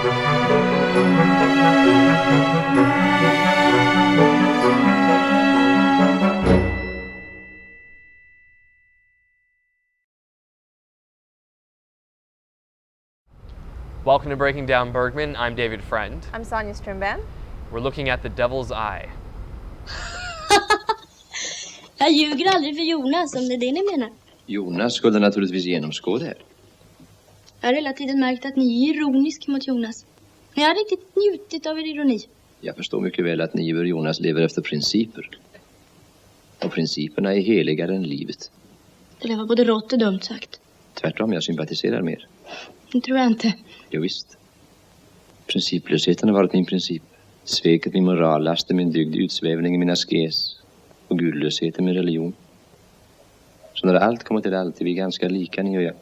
Welcome to Breaking Down Bergman. I'm David Friend. I'm Sonia Strimban. We're looking at The Devil's Eye. Jag ljuger aldrig för Jonas, om det är det ni menar. Jonas skulle naturligtvis genomskåda det. Jag har hela tiden märkt att ni är ironiska mot Jonas. Ni har riktigt njutit av er ironi. Jag förstår mycket väl att ni och Jonas lever efter principer. Och principerna är heligare än livet. Det var både rått och dumt sagt. Tvärtom, jag sympatiserar mer. Det tror jag inte. Jo, visst. Principlösheten har varit min princip. Sveket min moral, lasten min dygd, utsvävningen min askes. Och gudlösheten min religion. Så när allt kommer till allt är vi ganska lika, ni och jag.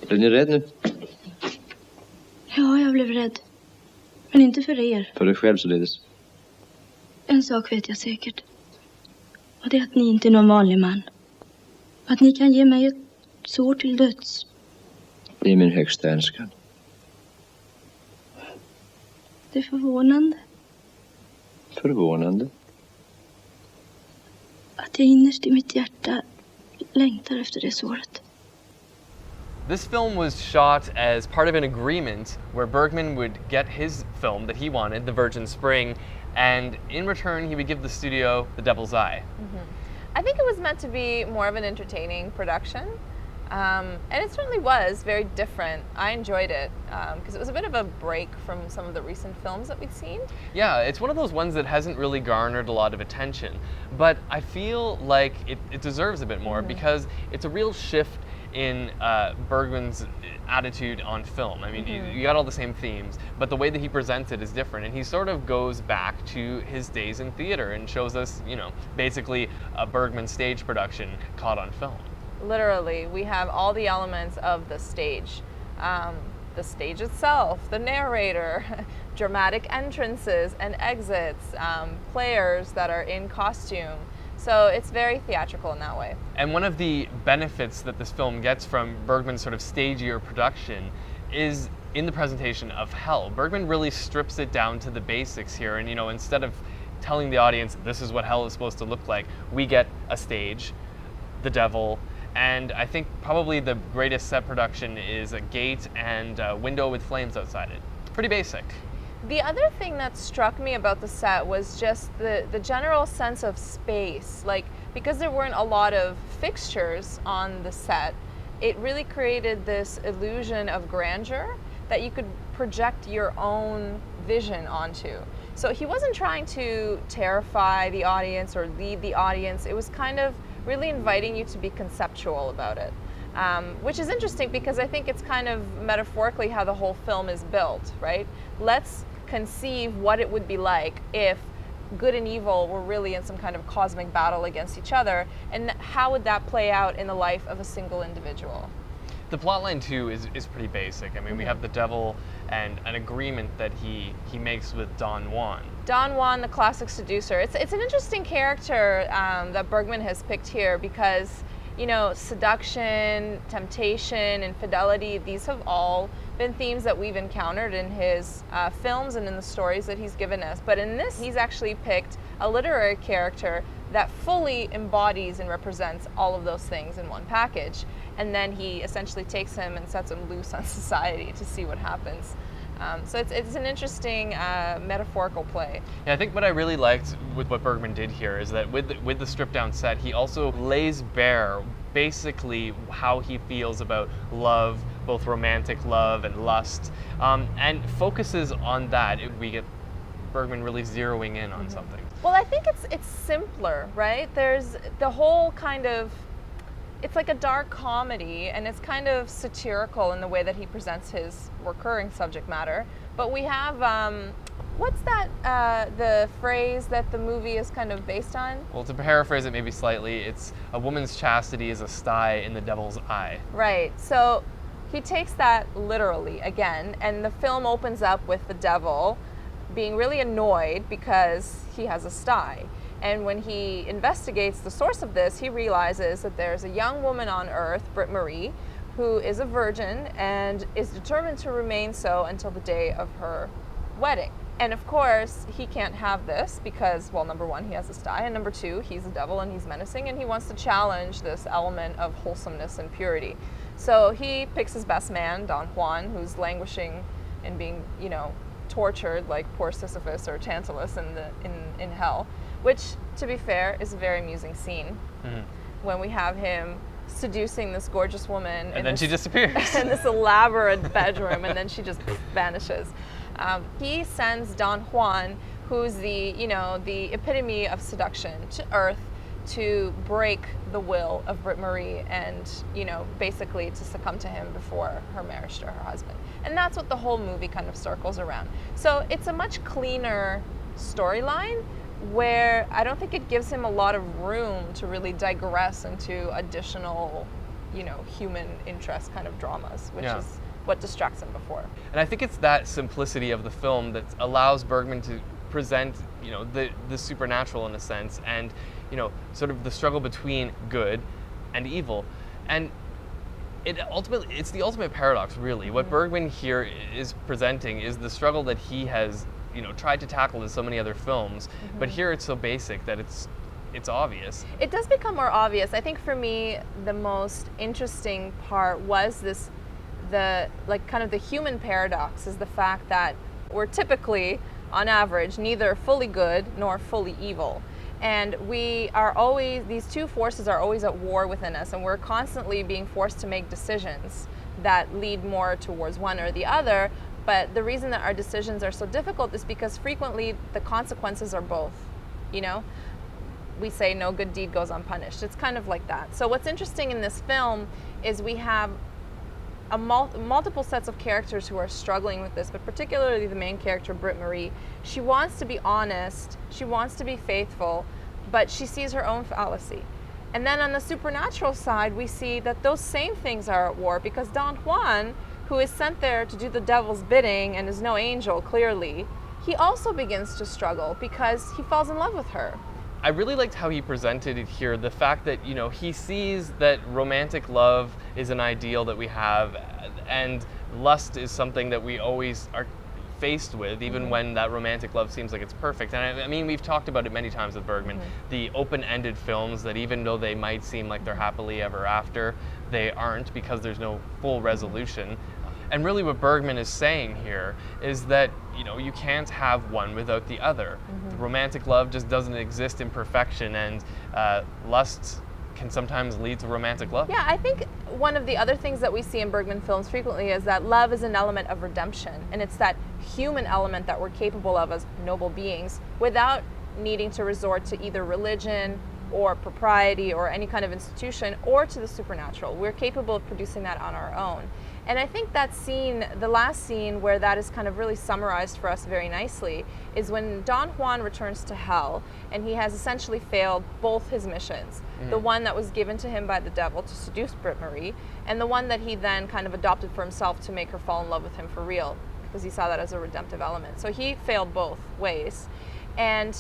Blev ni rädd nu? Ja, jag blev rädd. Men inte för er. För dig själv således. En sak vet jag säkert. Och det är att ni inte är någon vanlig man. Att ni kan ge mig ett sår till döds. Det är min högsta önskan. Det är förvånande. Förvånande? Att jag innerst i mitt hjärta längtar efter det såret. This film was shot as part of an agreement where Bergman would get his film that he wanted, The Virgin Spring, and in return he would give the studio The Devil's Eye. I think it was meant to be more of an entertaining production. And it certainly was very different. I enjoyed it because it was a bit of a break from some of the recent films that we've seen. Yeah, it's one of those ones that hasn't really garnered a lot of attention, but I feel like it deserves a bit more because it's a real shift in Bergman's attitude on film. I mean, you got all the same themes, but the way that he presents it is different, and he sort of goes back to his days in theater and shows us, you know, basically a Bergman stage production caught on film. Literally, we have all the elements of the stage itself, the narrator, dramatic entrances and exits, players that are in costume. So it's very theatrical in that way. And one of the benefits that this film gets from Bergman's sort of stagier production is in the presentation of hell. Bergman really strips it down to the basics here, and, you know, instead of telling the audience this is what hell is supposed to look like, we get a stage, the devil, and I think probably the greatest set production is a gate and a window with flames outside it. Pretty basic. The other thing that struck me about the set was just the general sense of space. Like, because there weren't a lot of fixtures on the set, it really created this illusion of grandeur that you could project your own vision onto. So he wasn't trying to terrify the audience or lead the audience. It was kind of really inviting you to be conceptual about it. Which is interesting because I think it's kind of metaphorically how the whole film is built, right? Let's conceive what it would be like if good and evil were really in some kind of cosmic battle against each other, and how would that play out in the life of a single individual? The plotline too is pretty basic. I mean, we have the devil and an agreement that he makes with Don Juan. Don Juan, the classic seducer. It's an interesting character that Bergman has picked here because, you know, seduction, temptation, infidelity, these have all been themes that we've encountered in his films and in the stories that he's given us. But in this, he's actually picked a literary character that fully embodies and represents all of those things in one package. And then he essentially takes him and sets him loose on society to see what happens. So it's an interesting metaphorical play. Yeah, I think what I really liked with what Bergman did here is that with the stripped down set, he also lays bare basically how he feels about love, both romantic love and lust, and focuses on that. We get Bergman really zeroing in on something. Well, I think it's simpler, right? There's the whole kind of, it's like a dark comedy, and it's kind of satirical in the way that he presents his recurring subject matter. But we have, what's that, the phrase that the movie is kind of based on? Well, to paraphrase it maybe slightly, it's a woman's chastity is a sty in the devil's eye. Right, so he takes that literally again, and the film opens up with the devil being really annoyed because he has a sty. And when he investigates the source of this, he realizes that there's a young woman on Earth, Britt Marie, who is a virgin and is determined to remain so until the day of her wedding. And of course, he can't have this because, well, number one, he has to die, and number two, he's a devil and he's menacing, and he wants to challenge this element of wholesomeness and purity. So he picks his best man, Don Juan, who's languishing and being, tortured like poor Sisyphus or Tantalus in hell, which, to be fair, is a very amusing scene when we have him seducing this gorgeous woman, and then she disappears in this elaborate bedroom, and then she just vanishes. He sends Don Juan, who's the epitome of seduction, to Earth to break the will of Britt Marie and, basically to succumb to him before her marriage to her husband. And that's what the whole movie kind of circles around. So it's a much cleaner storyline where I don't think it gives him a lot of room to really digress into additional, human interest kind of dramas, which is what distracts him before. And I think it's that simplicity of the film that allows Bergman to present, the supernatural in a sense, and, sort of the struggle between good and evil. And it's the ultimate paradox, really. What Bergman here is presenting is the struggle that he has, tried to tackle in so many other films, but here it's so basic that it's obvious. It does become more obvious. I think for me, the most interesting part was the human paradox is the fact that we're typically, on average, neither fully good nor fully evil. And these two forces are always at war within us, and we're constantly being forced to make decisions that lead more towards one or the other. But the reason that our decisions are so difficult is because frequently the consequences are both, We say no good deed goes unpunished. It's kind of like that. So what's interesting in this film is we have multiple sets of characters who are struggling with this, but particularly the main character, Britt Marie. She wants to be honest, she wants to be faithful, but she sees her own fallacy. And then on the supernatural side, we see that those same things are at war, because Don Juan, who is sent there to do the devil's bidding and is no angel, clearly, he also begins to struggle because he falls in love with her. I really liked how he presented it here, the fact that, he sees that romantic love is an ideal that we have, and lust is something that we always are faced with, even when that romantic love seems like it's perfect. And I mean, we've talked about it many times with Bergman, the open-ended films that even though they might seem like they're happily ever after, they aren't, because there's no full resolution. And really what Bergman is saying here is that, you can't have one without the other. Romantic love just doesn't exist in perfection, and lust can sometimes lead to romantic love. Yeah, I think one of the other things that we see in Bergman films frequently is that love is an element of redemption, and it's that human element that we're capable of as noble beings without needing to resort to either religion or propriety or any kind of institution or to the supernatural. We're capable of producing that on our own. And I think that scene, the last scene where that is kind of really summarized for us very nicely, is when Don Juan returns to hell and he has essentially failed both his missions. The one that was given to him by the devil to seduce Britt Marie, and the one that he then kind of adopted for himself to make her fall in love with him for real, because he saw that as a redemptive element. So he failed both ways. And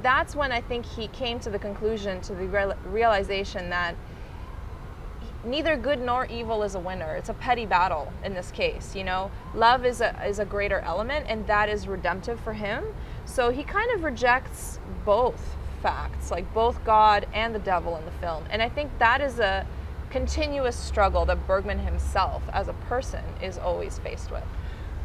that's when I think he came to the conclusion, to the realization that neither good nor evil is a winner. It's a petty battle in this case, Love is a greater element, and that is redemptive for him. So he kind of rejects both facts, like both God and the devil in the film. And I think that is a continuous struggle that Bergman himself, as a person, is always faced with.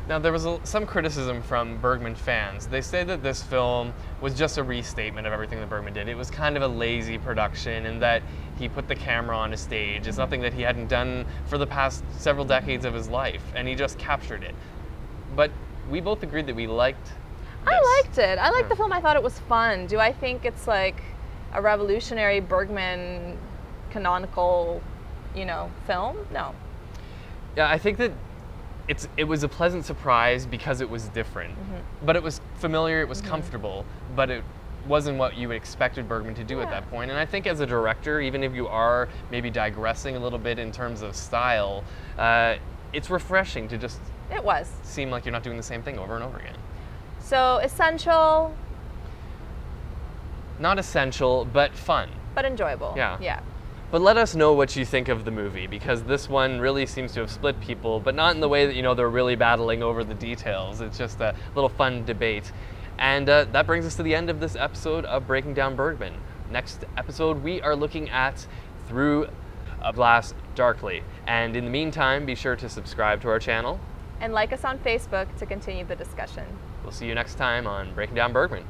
Now, there was some criticism from Bergman fans. They say that this film was just a restatement of everything that Bergman did. It was kind of a lazy production, and that he put the camera on a stage. It's nothing that he hadn't done for the past several decades of his life, and he just captured it. But we both agreed that we liked this. I liked it. I liked the film. I thought it was fun. Do I think it's like a revolutionary Bergman canonical, film? No. Yeah, I think that it was a pleasant surprise because it was different. But it was familiar, it was comfortable, but it wasn't what you expected Bergman to do at that point. And I think as a director, even if you are maybe digressing a little bit in terms of style, it's refreshing to just seem like you're not doing the same thing over and over again. So essential, Not essential, but fun. But enjoyable. Yeah. Yeah. But let us know what you think of the movie, because this one really seems to have split people, but not in the way that, they're really battling over the details. It's just a little fun debate. And that brings us to the end of this episode of Breaking Down Bergman. Next episode, we are looking at Through a Glass Darkly. And in the meantime, be sure to subscribe to our channel. And like us on Facebook to continue the discussion. We'll see you next time on Breaking Down Bergman.